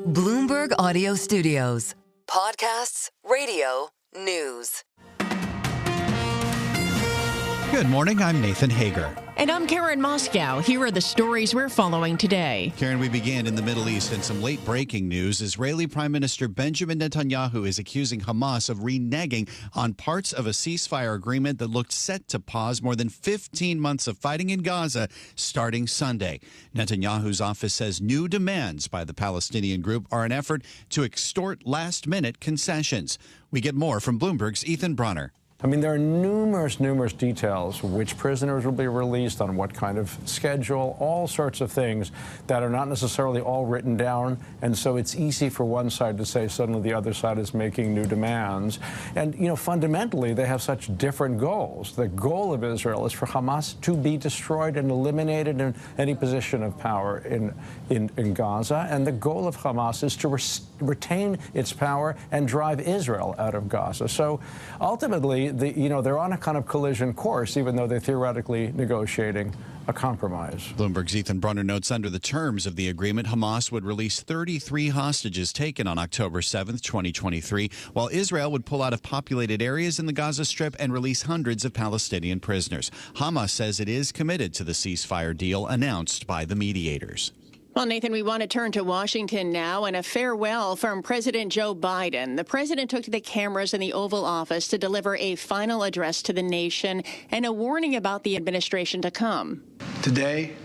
Bloomberg Audio Studios. Podcasts, radio, news. Good morning, I'm Nathan Hager. And I'm Karen Moscow. Here are the stories we're following today. Karen, we began in the Middle East and some late breaking news. Israeli Prime Minister Benjamin Netanyahu is accusing Hamas of reneging on parts of a ceasefire agreement that looked set to pause more than 15 months of fighting in Gaza starting Sunday. Netanyahu's office says new demands by the Palestinian group are an effort to extort last-minute concessions. We get more from Bloomberg's Ethan Bronner. I mean, there are numerous details, which prisoners will be released, on what kind of schedule, all sorts of things that are not necessarily all written down. And so it's easy for one side to say suddenly the other side is making new demands. And, you know, fundamentally, they have such different goals. The goal of Israel is for Hamas to be destroyed and eliminated in any position of power in Gaza. And the goal of Hamas is to retain its power and drive Israel out of Gaza. So ultimately, they're on a kind of collision course, even though they're theoretically negotiating a compromise. Bloomberg's Ethan Brunner notes under the terms of the agreement, Hamas would release 33 hostages taken on October 7th, 2023, while Israel would pull out of populated areas in the Gaza Strip and release hundreds of Palestinian prisoners. Hamas says it is committed to the ceasefire deal announced by the mediators. Well, Nathan, we want to turn to Washington now and a farewell from President Joe Biden. The president took to the cameras in the Oval Office to deliver a final address to the nation and a warning about the administration to come. Today,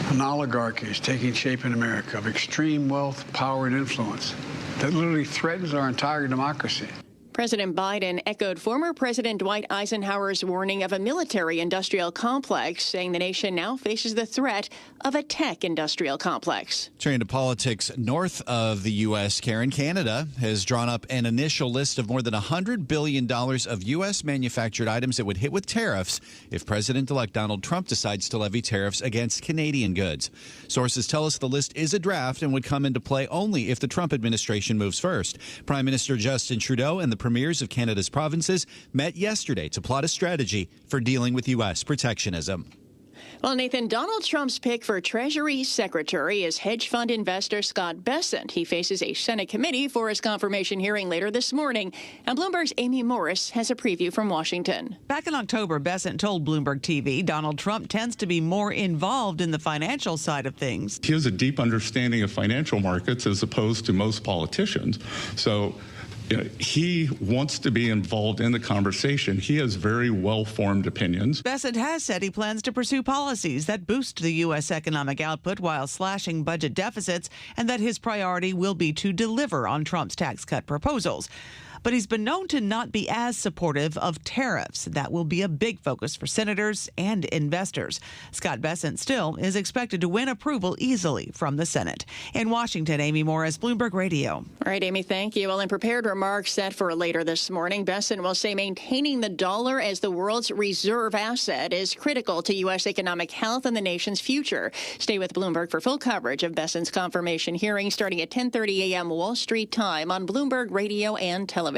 an oligarchy is taking shape in America of extreme wealth, power, and influence that literally threatens our entire democracy. President Biden echoed former President Dwight Eisenhower's warning of a military-industrial complex, saying the nation now faces the threat of a tech-industrial complex. Turning to politics north of the U.S., Karen, Canada has drawn up an initial list of more than $100 billion of U.S. manufactured items that would hit with tariffs if President-elect Donald Trump decides to levy tariffs against Canadian goods. Sources tell us the list is a draft and would come into play only if the Trump administration moves first. Prime Minister Justin Trudeau and the premiers of Canada's provinces met yesterday to plot a strategy for dealing with U.S. protectionism. Well, Nathan, Donald Trump's pick for Treasury Secretary is hedge fund investor Scott Bessent. He faces a Senate committee for his confirmation hearing later this morning. And Bloomberg's Amy Morris has a preview from Washington. Back in October, Bessent told Bloomberg TV Donald Trump tends to be more involved in the financial side of things. He has a deep understanding of financial markets as opposed to most politicians. So he wants to be involved in the conversation. He has very well-formed opinions. Bessent has said he plans to pursue policies that boost the U.S. economic output while slashing budget deficits, and that his priority will be to deliver on Trump's tax cut proposals. But he's been known to not be as supportive of tariffs. That will be a big focus for senators and investors. Scott Bessent still is expected to win approval easily from the Senate. In Washington, Amy Morris, Bloomberg Radio. All right, Amy, thank you. Well, in prepared remarks set for later this morning, Bessent will say maintaining the dollar as the world's reserve asset is critical to U.S. economic health and the nation's future. Stay with Bloomberg for full coverage of Bessent's confirmation hearing starting at 10:30 a.m. Wall Street time on Bloomberg Radio and television.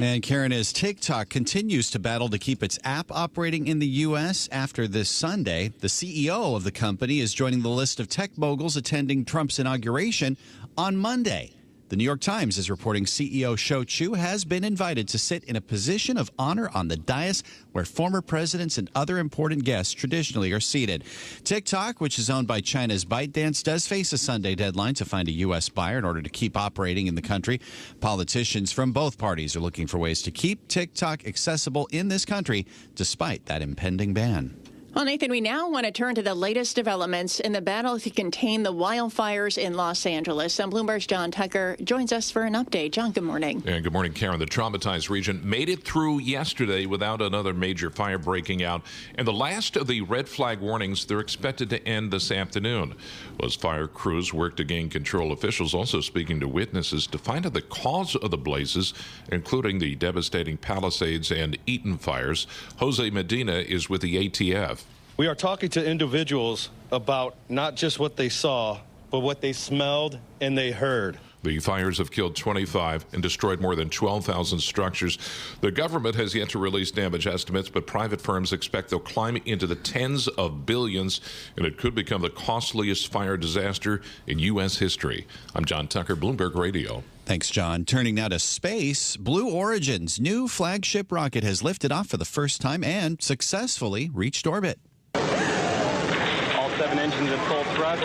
And Karen, as TikTok continues to battle to keep its app operating in the U.S. after this Sunday, the CEO of the company is joining the list of tech moguls attending Trump's inauguration on Monday. The New York Times is reporting CEO Shou Chew has been invited to sit in a position of honor on the dais where former presidents and other important guests traditionally are seated. TikTok, which is owned by China's ByteDance, does face a Sunday deadline to find a U.S. buyer in order to keep operating in the country. Politicians from both parties are looking for ways to keep TikTok accessible in this country despite that impending ban. Well, Nathan, we now want to turn to the latest developments in the battle to contain the wildfires in Los Angeles. And Bloomberg's John Tucker joins us for an update. John, good morning. And good morning, Karen. The traumatized region made it through yesterday without another major fire breaking out. And the last of the red flag warnings, they're expected to end this afternoon. As fire crews work to gain control, officials also speaking to witnesses to find out the cause of the blazes, including the devastating Palisades and Eaton fires. Jose Medina is with the ATF. We are talking to individuals about not just what they saw, but what they smelled and they heard. The fires have killed 25 and destroyed more than 12,000 structures. The government has yet to release damage estimates, but private firms expect they'll climb into the tens of billions, and it could become the costliest fire disaster in U.S. history. I'm John Tucker, Bloomberg Radio. Thanks, John. Turning now to space, Blue Origin's new flagship rocket has lifted off for the first time and successfully reached orbit. All 7 engines at full thrust.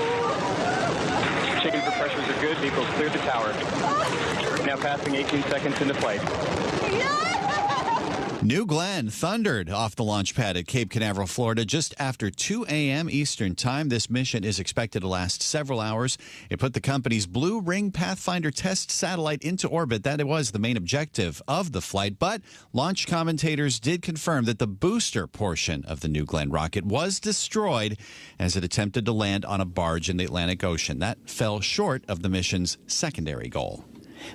Chamber pressures are good. Vehicles cleared the tower. Now passing 18 seconds into flight. New Glenn thundered off the launch pad at Cape Canaveral, Florida, just after 2 a.m. Eastern Time. This mission is expected to last several hours. It put the company's Blue Ring Pathfinder test satellite into orbit. That was the main objective of the flight. But launch commentators did confirm that the booster portion of the New Glenn rocket was destroyed as it attempted to land on a barge in the Atlantic Ocean. That fell short of the mission's secondary goal.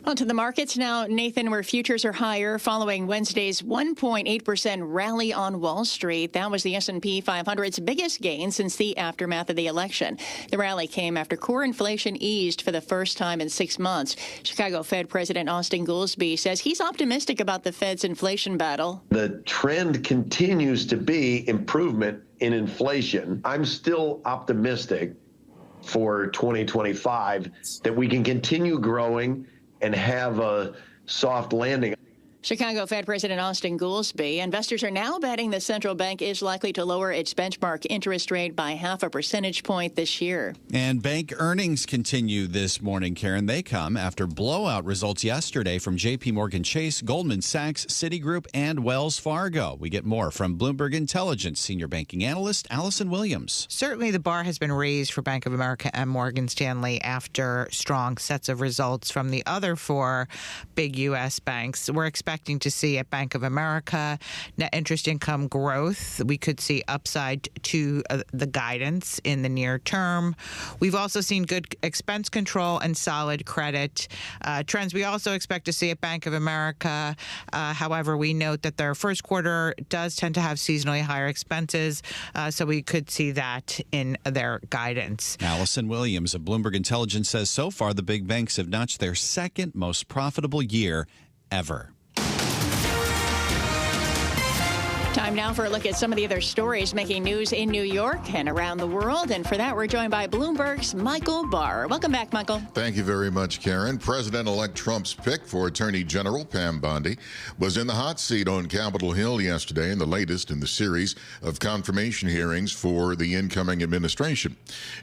On to the markets now, Nathan, where futures are higher following Wednesday's 1.8% rally on Wall Street. That was the S&P 500's biggest gain since the aftermath of the election. The rally came after core inflation eased for the first time in 6 months. Chicago Fed President Austin Goolsbee says he's optimistic about the Fed's inflation battle. The trend continues to be improvement in inflation. I'm still optimistic for 2025 that we can continue growing and have a soft landing. Chicago Fed President Austin Goolsbee. Investors are now betting the central bank is likely to lower its benchmark interest rate by 0.5 percentage point this year. And bank earnings continue this morning, Karen. They come after blowout results yesterday from J.P. Morgan Chase, Goldman Sachs, Citigroup, and Wells Fargo. We get more from Bloomberg Intelligence senior banking analyst Allison Williams. Certainly the bar has been raised for Bank of America and Morgan Stanley after strong sets of results from the other 4 big U.S. banks. We're expecting to see at Bank of America net interest income growth. We could see upside to the guidance in the near term. We've also seen good expense control and solid credit trends. We also expect to see at Bank of America. However, we note that their first quarter does tend to have seasonally higher expenses, so we could see that in their guidance. Allison Williams of Bloomberg Intelligence says so far the big banks have notched their second most profitable year ever. Time now for a look at some of the other stories making news in New York and around the world. And for that, we're joined by Bloomberg's Michael Barr. Welcome back, Michael. Thank you very much, Karen. President-elect Trump's pick for Attorney General Pam Bondi was in the hot seat on Capitol Hill yesterday, in the latest in the series of confirmation hearings for the incoming administration.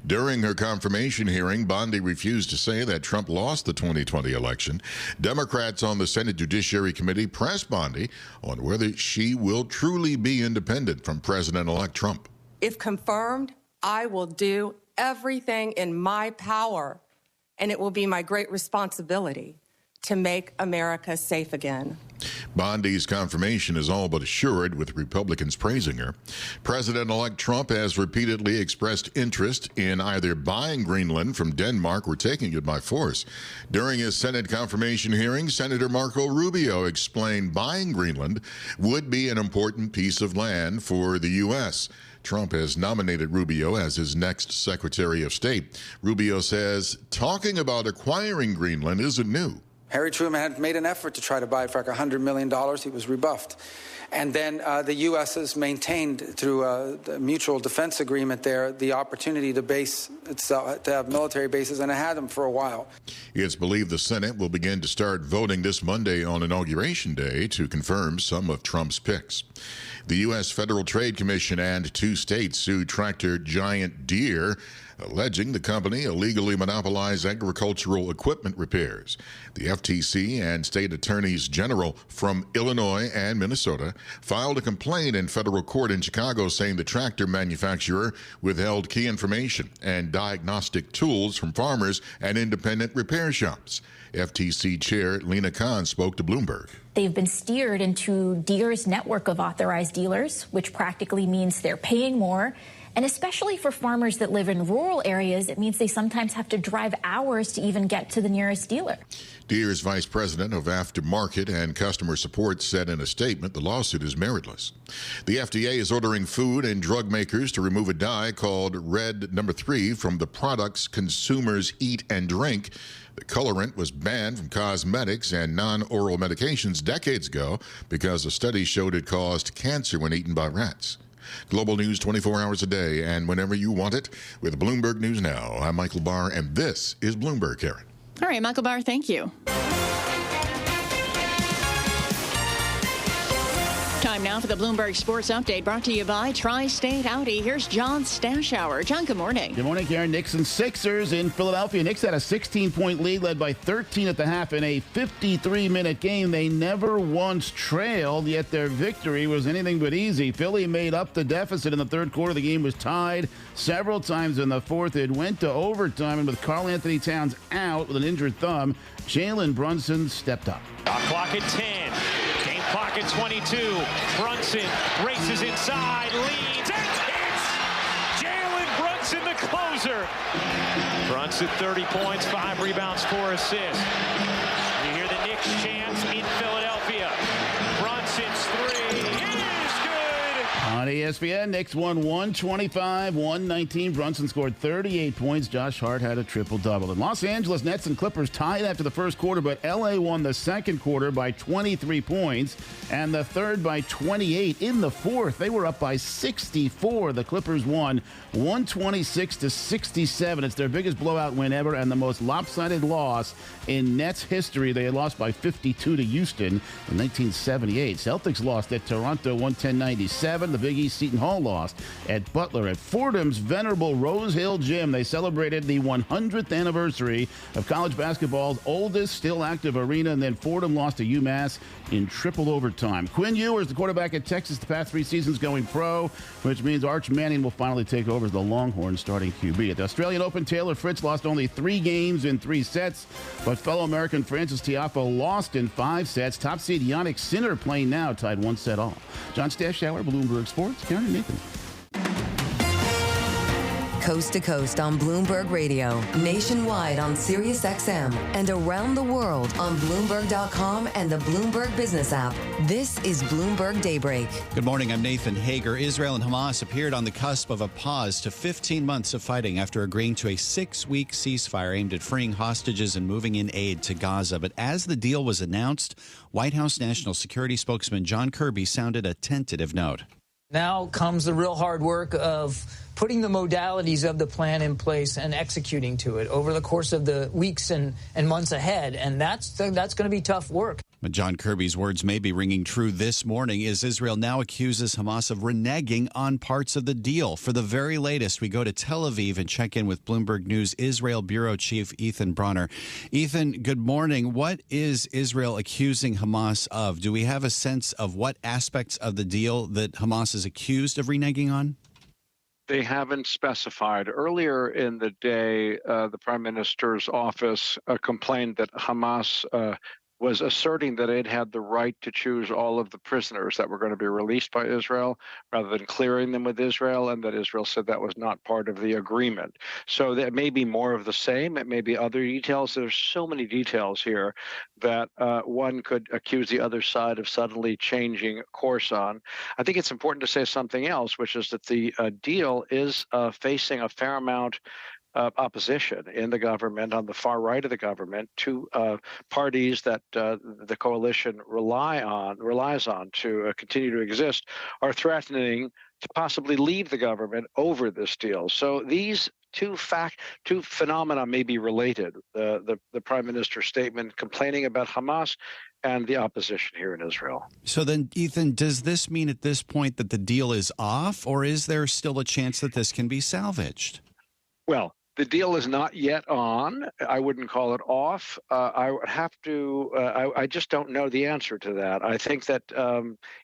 During her confirmation hearing, Bondi refused to say that Trump lost the 2020 election. Democrats on the Senate Judiciary Committee pressed Bondi on whether she will truly be independent from President-elect Trump. If confirmed, I will do everything in my power, and it will be my great responsibility to make America safe again. Bondi's confirmation is all but assured, with Republicans praising her. President-elect Trump has repeatedly expressed interest in either buying Greenland from Denmark or taking it by force. During his Senate confirmation hearing, Senator Marco Rubio explained buying Greenland would be an important piece of land for the U.S. Trump has nominated Rubio as his next Secretary of State. Rubio says talking about acquiring Greenland isn't new. Harry Truman had made an effort to try to buy it for like $100 million. He was rebuffed. And then the U.S. has maintained, through the mutual defense agreement there, the opportunity to base itself, to have military bases, and it had them for a while. It's believed the Senate will begin to start voting this Monday on Inauguration Day to confirm some of Trump's picks. The U.S. Federal Trade Commission and 2 states sued tractor giant Deere, alleging the company illegally monopolized agricultural equipment repairs. The FTC and state attorneys general from Illinois and Minnesota filed a complaint in federal court in Chicago saying the tractor manufacturer withheld key information and diagnostic tools from farmers and independent repair shops. FTC Chair Lena Khan spoke to Bloomberg. They've been steered into Deere's network of authorized dealers, which practically means they're paying more And especially for farmers that live in rural areas, it means they sometimes have to drive hours to even get to the nearest dealer. Deere's vice president of aftermarket and customer support said in a statement the lawsuit is meritless. The FDA is ordering food and drug makers to remove a dye called Red No. 3 from the products consumers eat and drink. The colorant was banned from cosmetics and non-oral medications decades ago because a study showed it caused cancer when eaten by rats. Global news 24 hours a day and whenever you want it with Bloomberg News Now. I'm Michael Barr, and this is Bloomberg, Karen. All right, Michael Barr, thank you. Time now for the Bloomberg Sports Update, brought to you by Tri-State Audi. Here's John Stashower. John, good morning. Good morning, Karen. Knicks and Sixers in Philadelphia. Knicks had a 16-point lead, led by 13 at the half in a 53-minute game. They never once trailed, yet their victory was anything but easy. Philly made up the deficit in the third quarter. The game was tied several times in the fourth. It went to overtime, and with Karl Anthony Towns out with an injured thumb, Jalen Brunson stepped up. Clock at 10. Game clock at 22. Brunson races inside, leads, and hits! Jalen Brunson, the closer. Brunson, 30 points, 5 rebounds, 4 assists. You hear the Knicks chants in Philadelphia. Brunson's 3 is good! On ESPN, Knicks won 125-119. Brunson scored 38 points. Josh Hart had a triple-double. And Los Angeles Nets and Clippers tied after the first quarter, but L.A. won the second quarter by 23 points and the third by 28. In the fourth, they were up by 64. The Clippers won 126-67. It's their biggest blowout win ever and the most lopsided loss in Nets history. They had lost by 52 to Houston in 1978. Celtics lost at Toronto 110-97. The Big East Seton Hall lost at Butler. At Fordham's venerable Rose Hill Gym, they celebrated the 100th anniversary of college basketball's oldest still active arena, and then Fordham lost to UMass in triple overtime. Quinn Ewers, the quarterback at Texas, the past 3 seasons going pro, which means Arch Manning will finally take over as the Longhorns starting QB. At the Australian Open, Taylor Fritz lost only 3 games in 3 sets, but fellow American Francis Tiafoe lost in 5 sets. Top seed Yannick Sinner playing now, tied 1 set all. John Stashower, Bloomberg Sports. Karen and Nathan. Coast to coast on Bloomberg Radio, nationwide on Sirius XM, and around the world on Bloomberg.com and the Bloomberg Business app. This is Bloomberg Daybreak. Good morning. I'm Nathan Hager. Israel and Hamas appeared on the cusp of a pause to 15 months of fighting after agreeing to a 6-week ceasefire aimed at freeing hostages and moving in aid to Gaza. But as the deal was announced, White House National Security spokesman John Kirby sounded a tentative note. Now comes the real hard work of putting the modalities of the plan in place and executing to it over the course of the weeks and months ahead. And that's going to be tough work. But John Kirby's words may be ringing true this morning as Israel now accuses Hamas of reneging on parts of the deal. For the very latest, we go to Tel Aviv and check in with Bloomberg News Israel Bureau Chief Ethan Bronner. Ethan, good morning. What is Israel accusing Hamas of? Do we have a sense of what aspects of the deal that Hamas is accused of reneging on? They haven't specified. Earlier in the day, the Prime Minister's office complained that Hamas was asserting that it had the right to choose all of the prisoners that were going to be released by Israel rather than clearing them with Israel, and that Israel said that was not part of the agreement. So that may be more of the same. It may be other details. There's so many details here that one could accuse the other side of suddenly changing course on. I think it's important to say something else, which is that the deal is facing a fair amount opposition in the government, on the far right of the government, to parties that the coalition relies on to continue to exist, are threatening to possibly leave the government over this deal. So these two phenomena may be related. The Prime Minister's statement complaining about Hamas and the opposition here in Israel. So then, Ethan, does this mean at this point that the deal is off, or is there still a chance that this can be salvaged? Well, the deal is not yet on. I wouldn't call it off. I would have to. I just don't know the answer to that. I think that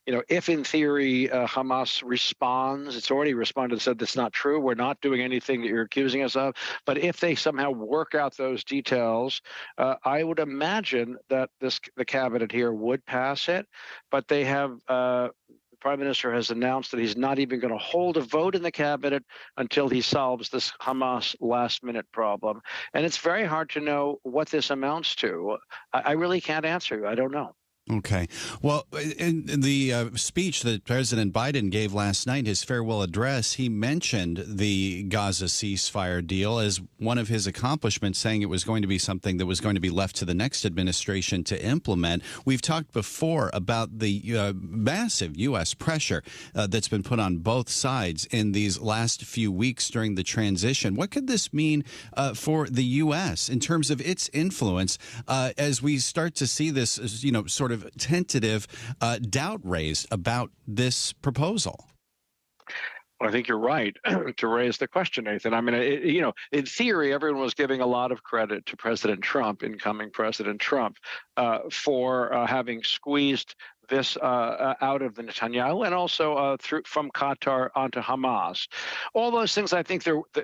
if in theory Hamas responds, it's already responded and said that's not true. We're not doing anything that you're accusing us of. But if they somehow work out those details, I would imagine that the cabinet here would pass it. But they have. prime minister has announced that he's not even going to hold a vote in the cabinet until he solves this Hamas last-minute problem. And it's very hard to know what this amounts to. I really can't answer you. I don't know. Okay. Well, in the speech that President Biden gave last night, his farewell address, he mentioned the Gaza ceasefire deal as one of his accomplishments, saying it was going to be something that was going to be left to the next administration to implement. We've talked before about the massive U.S. pressure that's been put on both sides in these last few weeks during the transition. What could this mean for the U.S. in terms of its influence as we start to see this, sort of tentative doubt raised about this proposal? Well, I think you're right to raise the question, Nathan. I mean, in theory, everyone was giving a lot of credit to President Trump, incoming President Trump, for having squeezed this out of the Netanyahu and also from Qatar onto Hamas. All those things, I think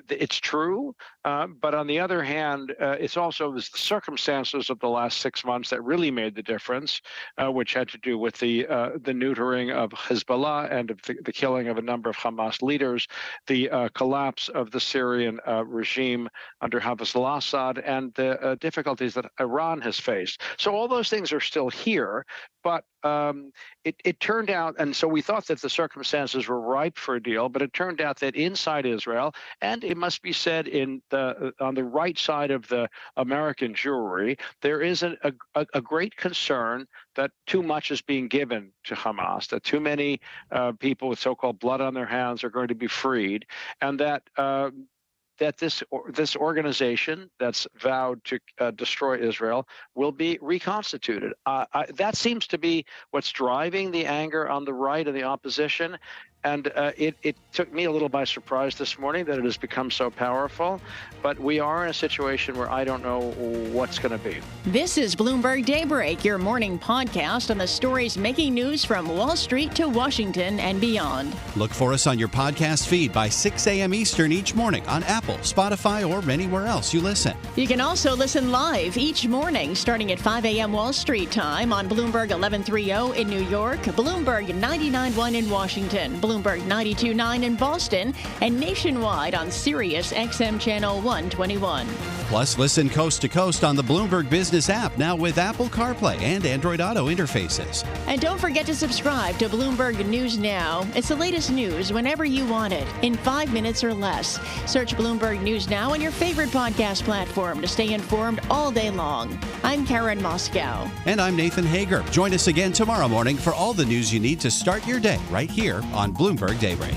it's true. But on the other hand, it's also the circumstances of the last 6 months that really made the difference, which had to do with the neutering of Hezbollah and the killing of a number of Hamas leaders, the collapse of the Syrian regime under Hafez al-Assad, and the difficulties that Iran has faced. So all those things are still here, but it turned out, and so we thought that the circumstances were ripe for a deal, but it turned out that inside Israel, and it must be said on the right side of the American jury, there is a great concern that too much is being given to Hamas, that too many people with so-called blood on their hands are going to be freed, and that this organization that's vowed to destroy Israel will be reconstituted. That seems to be what's driving the anger on the right and the opposition. And it took me a little by surprise this morning that it has become so powerful. But we are in a situation where I don't know what's going to be. This is Bloomberg Daybreak, your morning podcast on the stories making news from Wall Street to Washington and beyond. Look for us on your podcast feed by 6 a.m. Eastern each morning on Apple, Spotify, or anywhere else you listen. You can also listen live each morning starting at 5 a.m. Wall Street time on Bloomberg 1130 in New York, Bloomberg 99.1 in Washington, Bloomberg 92.9 in Boston, and nationwide on Sirius XM Channel 121. Plus, listen coast to coast on the Bloomberg Business app, now with Apple CarPlay and Android Auto interfaces. And don't forget to subscribe to Bloomberg News Now. It's the latest news whenever you want it, in 5 minutes or less. Search Bloomberg News Now on your favorite podcast platform to stay informed all day long. I'm Karen Moscow. And I'm Nathan Hager. Join us again tomorrow morning for all the news you need to start your day right here on Bloomberg Daybreak.